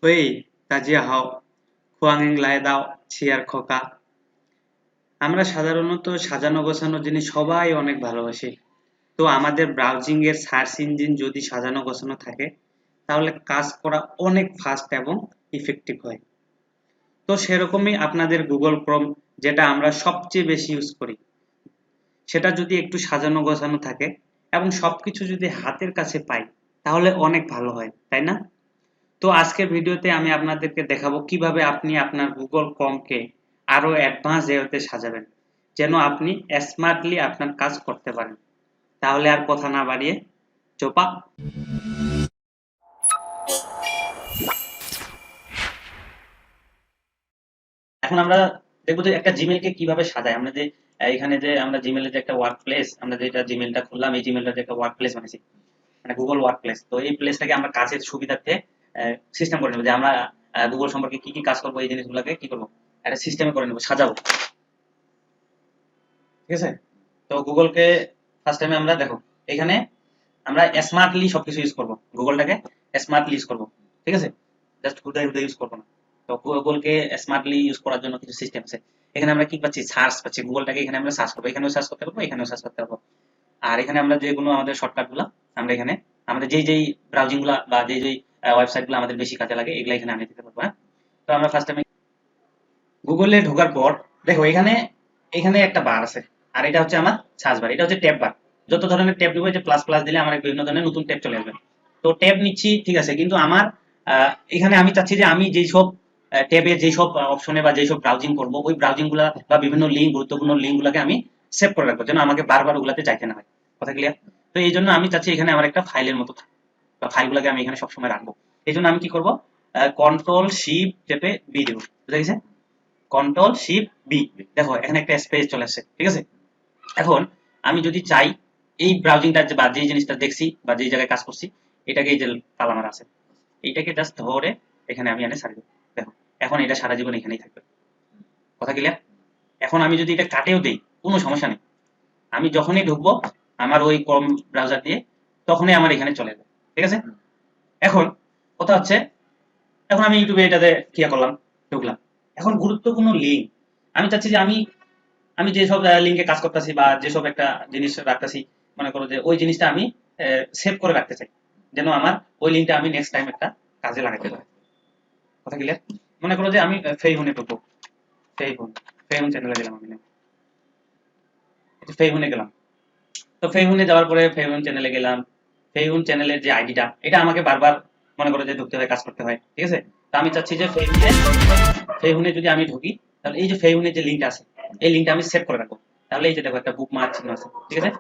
ওই তাজিয়া হাও খুয়াং লাই দাও চিয়ার খোকা। আমরা সাধারণত সাজানো গোছানো জিনিস সবাই অনেক ভালোবাসি। তো আমাদের ব্রাউজিং এর সার্চ ইঞ্জিন যদি সাজানো গোছানো থাকে তাহলে কাজ করা অনেক ফাস্ট এবং ইফেক্টিভ হয়। তো সেরকমই আপনাদের গুগল ক্রোম, যেটা আমরা সবচেয়ে বেশি ইউজ করি, সেটা যদি একটু সাজানো গোছানো থাকে এবং সবকিছু যদি হাতের কাছে পাই তাহলে অনেক ভালো হয়, তাই না? তো আজকের ভিডিওতে আমি আপনাদেরকে দেখাবো কিভাবে আপনি আপনার গুগল ক্রোমকে আরো অ্যাডভান্স ওয়েতে সাজাবেন, যেন আপনি স্মার্টলি আপনার কাজ করতে পারেন। তাহলে আর কথা না বাড়িয়ে চোপা। এখন আমরা দেখবো যে একটা জিমেইলকে কিভাবে সাজায়। আমরা যে এখানে যে আমরা জিমেইলে যে একটা ওয়ার্ক প্লেস, আমরা যেটা জিমেইলটা খুললাম, এই জিমেইলটা যে একটা ওয়ার্ক প্লেস বানিয়েছি, মানে গুগল ওয়ার্ক প্লেস। তো এই প্লেসটাকে আমরা কাজের সুবিধার্থে সিস্টেম করে নেবো, যে আমরা গুগল সম্পর্কে কি কি কাজ করবো, এই জিনিসগুলোকে কি করবো, একটা সিস্টেমে করে নেবো, সাজাবো। ঠিক আছে? তো গুগলকে ফার্স্ট টাইমে আমরা দেখো এখানে আমরা স্মার্টলি সবকিছু ইউজ করবো, গুগলটাকে স্মার্টলি ইউজ করবো। ঠিক আছে? জাস্ট হুদাই হুদাই ইউজ করবো না। তো গুগলকে স্মার্টলি ইউজ করার জন্য কিছু সিস্টেম আছে। এখানে আমরা কি পাচ্ছি, সার্চ পাচ্ছি। গুগলটাকে এখানে আমরা সার্চ করবো, এখানেও সার্চ করতে পারবো, এখানেও সার্চ করতে পারবো। আর এখানে আমরা যেগুলো আমাদের শর্টকাট গুলা, আমরা এখানে আমাদের যেই যেই ব্রাউজিং গুলা বা যেই যেই ওয়েবসাইট গুলো আমাদের বেশি কাজে লাগে এগুলা এখানে আনিয়ে দিতে পারবো। হ্যাঁ, তো আমরা ফার্স্ট টাইমে গুগলে ঢোকার পর দেখো এখানে এখানে একটা বার আছে, আর এটা হচ্ছে আমার সার্চ বার, এটা হচ্ছে ট্যাব বার। যত ধরনের ট্যাব দিব, যে প্লাস প্লাস দিলে আমার বিভিন্ন ধরনের নতুন ট্যাব চলে আসবে। তো ট্যাব নিচ্ছি, ঠিক আছে, কিন্তু আমার এখানে আমি চাচ্ছি যে আমি যেই সব ট্যাবে যেই সব অপশনে বা যেই সব ব্রাউজিং করব, ওই ব্রাউজিং গুলা বা বিভিন্ন লিঙ্ক, গুরুত্বপূর্ণ লিঙ্ক গুলাকে আমি সেভ করে রাখবো, যেন আমাকে বারবার ওগুলাতে যাইতে না হয়। কথা ক্লিয়ার? তো এই জন্য আমি চাচ্ছি এখানে আমার একটা ফাইলের মতো থাকে, বা ফাইলগুলোকে আমি এখানে সবসময় রাখবো। এই জন্য আমি কি করবো, কন্ট্রোল শিফট চেপে বি দেবো। বুঝা গেছে? Control shift B. দেখো এখানে একটা স্পেস চলে আসছে, ঠিক আছে? এখন আমি যদি চাই এই ব্রাউজিংটা বা যে জিনিসটা দেখছি বা যে জায়গায় কাজ করছি, এটাকে এই যে তালা মারা আছে, এইটাকে জাস্ট ধরে এখানে আমি এনে ছাড়ি দেবো। দেখো এখন এটা সারা জীবন এখানেই থাকবে। কথা ক্লিয়ার? এখন আমি যদি এটা কাটেও দেই, কোনো সমস্যা নেই। আমি যখনই ঢুকবো আমার ওই ক্রোম ব্রাউজার দিয়ে, তখনই আমার এখানে চলে যাবে। ঠিক আছে? এখন কথা হচ্ছে, এখন আমি ইউটিউবে এটাতে ক্লিয়ার করলাম, ঢুকলাম। এখন গুরুত্বপূর্ণ লিঙ্ক, আমি চাচ্ছি যে আমি আমি যেসব লিঙ্কে কাজ করতেছি বা যেসব একটা জিনিস রাখতেছি, মনে করো যে ওই জিনিসটা আমি সেভ করে রাখতে চাই, যেন আমার ওই লিঙ্কটা আমি নেক্সট টাইম একটা কাজে লাগাতে পারি। কথা ক্লিয়ার? মনে করো যে আমি ফেইহুনে ঢুকবো, ফেইহুন, ফেইহুন চ্যানেলে গেলাম, আমি ফেইহুনে গেলাম। তো ফেইহুনে যাওয়ার পরে ফেইহুন চ্যানেলে গেলাম। ফেইহুন চ্যানেলের যে আইডিটা, এটা আমাকে বারবার মনে করো যে ঢুকতে হয়, কাজ করতে হয়। ঠিক আছে? তো আমি চাচ্ছি যে ফেইহুনে ফেইহুনে যদি আমি ঢুকি, তাহলে এই যে ফেইহুনের যে লিঙ্কটা আছে, এই লিঙ্কটা আমি সেভ করে রাখবো। তাহলে এই যে দেখো একটা বুকমার্ক চিহ্ন আছে, ঠিক আছে?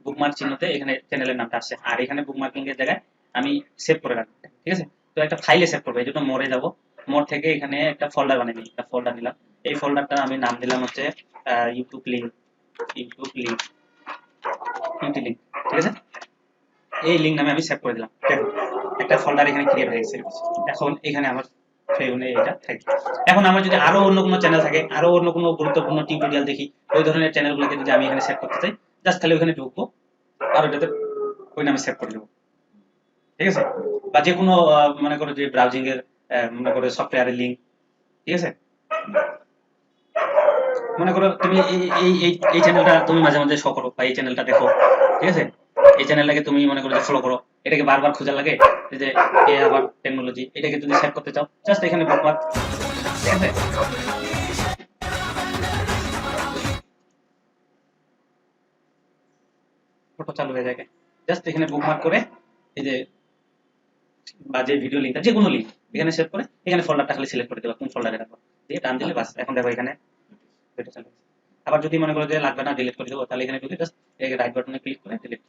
বুকমার্ক চিহ্নতে এখানে চ্যানেলের নামটা আসছে, আর এখানে বুকমার্কিং এর জায়গায় আমি সেভ করে রাখবো। ঠিক আছে? তো একটা ফাইলে সেভ করবো, এই জন্য মোড়ে যাবো। মোড় থেকে এখানে একটা ফোল্ডার বানিয়ে নিই, একটা ফোল্ডার নিলাম। এই ফোল্ডারটা আমি নাম দিলাম হচ্ছে YouTube link, YouTube link, YouTube link. ঠিক আছে? এই লিঙ্ক নামে আমি সেভ করে দিলাম। দেখো একটা ফোল্ডার এখানে ক্রিয়েট হয়ে গেছে। এখন এখানে আমার ফেইউনে এটা থাকে। এখন আমার যদি আরো অন্য কোনো চ্যানেল থাকে, আরো অন্য কোনো গুরুত্বপূর্ণ টিউটোরিয়াল দেখি, ওই ধরনের চ্যানেলগুলোকে যদি আমি এখানে সেভ করতে চাই, জাস্ট খালি ওখানে ঢুকবো আর ওটাতে ওই নামে সেভ করে দেবো। ঠিক আছে? বা যে কোনো মনে করো যে ব্রাউজিং এর মনে করো সফটওয়্যারের লিঙ্ক। ঠিক আছে? মনে করো তুমি এই চ্যানেলটা তুমি মাঝে মাঝে শো করো বা এই চ্যানেলটা দেখো। ঠিক আছে? এই চ্যানেলটাকে তুমি মনে করো যে ফলো করো, এটাকে বারবার খোঁজা লাগে, এই যে এ আবার টেকনোলজি, এটাকে যদি সেভ করতে চাও জাস্ট এখানে বুকমার্ক। ঠিক আছে? ফটো চালু হয়ে যায়, জাস্ট এখানে বুকমার্ক করে এই যে বা যে ভিডিও লিঙ্কটা যে কোনো লিঙ্ক এখানে সেভ করে এখানে ফোল্ডারটা খালি সিলেক্ট করে দেবা, কোন ফোল্ডারে রাখো, দিয়ে টান দিলে বাস। এখন দেখো এখানে ভিডিও চালু হয়েছে। আবার যদি মনে করো যে লাগবে না, ডিলিট করে দেবো, তাহলে এখানে ঢুকে জাস্ট এই রাইট বাটনে ক্লিক করে ডিলিট।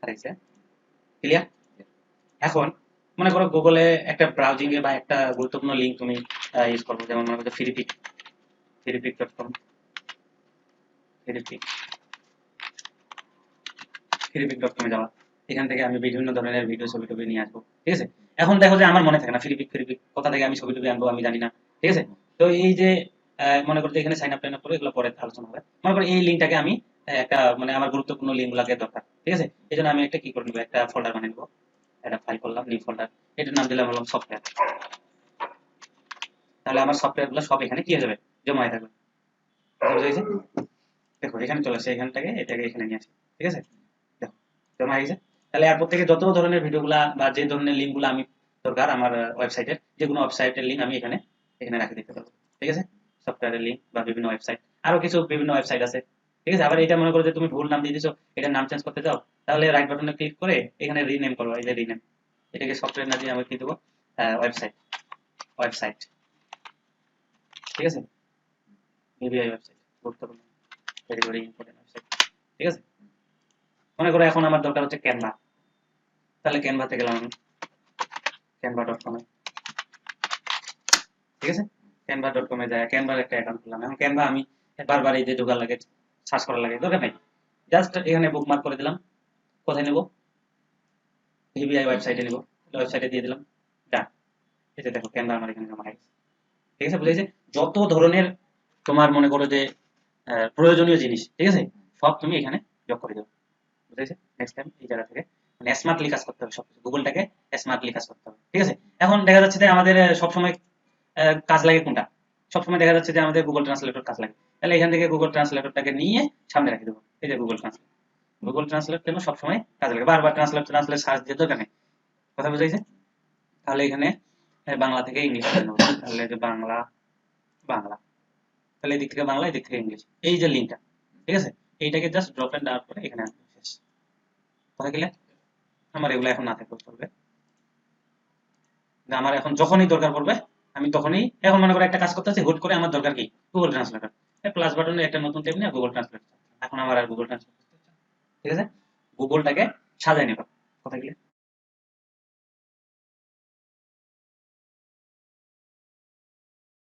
হারাইছে। ক্লিয়ার? এখন মনে করো গুগলে একটা ব্রাউজিং এ বা একটা গুরুত্বপূর্ণ লিঙ্ক তুমি ইউজ করবো, যেমন মনে করো ফ্রিপিক, ফ্রিপিক.com, ফ্রিপিক, ফ্রিপিক.com এ যাওয়া। এখান থেকে আমি বিভিন্ন ধরনের ভিডিও ছবি টবি নিয়ে আসবো। ঠিক আছে? এখন দেখো যে আমার মনে থাকে না ফ্রিপিক ফ্রিপিক কোথা থেকে আমি ছবি টবি আনবো, আমি জানি না। ঠিক আছে? তো এই যে মনে করো যে এখানে সাইন আপ টাইন আপ করে এগুলো পরে আলোচনা হবে। মনে করো এই লিঙ্কটাকে আমি একটা মানে আমার গুরুত্বপূর্ণ লিঙ্ক গুলাকে দরকার। ঠিক আছে? এই জন্য আমি একটা কি করে নিবো, একটা ফোল্ডার বানিয়ে নিবো, একটা ফাইল করলাম, নিউ ফোল্ডার, এটার নাম দিলাম হলো সফটওয়্যার। তাহলে আমার সফটওয়্যারগুলো সব এখানে কি হয়ে যাবে, জমা হয়ে থাকবে। কথা বুঝা গেছে? দেখো এখানে চলে আসছে, এখানটাকে এটাকে এখানে নিয়ে আসি, ঠিক আছে? দেখো জমা হয়ে গেছে। তাহলে এরপর থেকে যত ধরনের ভিডিওগুলা বা যে ধরনের লিঙ্কগুলো আমি দরকার আমার ওয়েবসাইটের, যে কোনো ওয়েবসাইটের লিঙ্ক আমি এখানে এখানে রাখে দিতে পারবো, ঠিক আছে? সফটওয়্যারের লিঙ্ক বা বিভিন্ন ওয়েবসাইট, আরো কিছু বিভিন্ন ওয়েবসাইট আছে, ঠিক আছে? আবার এটা মনে করো যে তুমি ভুল নাম দিয়ে দিছো, এটার নাম চেঞ্জ করতে চাও, তাহলে রাইট বাটনে ক্লিক করে এখানে রিনেম করো, এই যে রিনেম, এটাকে সফটওয়্যার না দিয়ে আমি কি দেবো, ওয়েবসাইট, ওয়েবসাইট, ঠিক আছে? ভিভিআই ওয়েবসাইট, গুরুত্বপূর্ণ, ভেরি ভেরি ইম্পর্টেন্ট ওয়েবসাইট, ঠিক আছে? মনে করো এখন আমার দরকার হচ্ছে ক্যানভা, তাহলে ক্যানভাতে গেলাম আমি, canva.com এ, ঠিক আছে? canva.com এ যায় ক্যানভার একটা অ্যাকাউন্ট খুললাম। এখন ক্যানভা আমি বারবার এই যে ঢোকার লাগে, সার্চ করার লাগে, দরকার নাই, জাস্ট এখানে বুকমার্ক করে দিলাম। কোথায় নেব, ভিভিআই ওয়েবসাইটে নেব, ওয়েবসাইটে দিয়ে দিলাম, ডান। এই যে দেখো ক্যানভা আমার এখানে জমা হয়ে গেছে, ঠিক আছে? বুঝেছে? যত ধরনের তোমার মনে করো যে প্রয়োজনীয় জিনিস, ঠিক আছে, সব তুমি এখানে যোগ করে দেবো, বুঝেছে? নেক্সট টাইম এই জায়গা থেকে মানে স্মার্টলি কাজ করতে হবে, সবকিছু গুগলটাকে স্মার্টলি কাজ করতে হবে, ঠিক আছে? এখন দেখা যাচ্ছে যে আমাদের সবসময় কাজ লাগে কোনটা, সবসময় দেখা যাচ্ছে যে আমাদের গুগল ট্রান্সলেটর কাজ লাগে, তাহলে এখান থেকে গুগল ট্রান্সলেটরটাকে নিয়ে সামনে রেখে দেবো, এই যে গুগল ট্রান্সলেট, গুগল ট্রান্সলেট কেন সবসময় কাজে লাগে, বারবার ট্রান্সলেট ট্রান্সলেট সার্চ দিয়ে দরকার নেই, কথা বুঝাইছে? তাহলে এখানে বাংলা থেকে ইংলিশ নেবো, তাহলে যে বাংলা, বাংলা, তাহলে এদিক থেকে বাংলা, এদিক থেকে ইংলিশ, এই যে লিঙ্কটা, ঠিক আছে? এইটাকে জাস্ট ড্রপ এন্ড ডাউন করে এখানে আনবো, শেষ। কথা গেলে আমার এগুলো এখন না থাকলে চলবে, যে আমার এখন যখনই দরকার পড়বে আমি তখনই, এখন মনে করো একটা কাজ করতে আছি, হুট করে আমার দরকার কি, গুগল ট্রান্সলেটর, প্লাস বাটনে একটা নতুন ট্যাব নিয়ে গুগল ট্রান্সলেটর, এখন আমার আর গুগল ট্রান্সলেটর, ঠিক আছে? গুগলটাকে সাজায় নেবা, কথা গেলে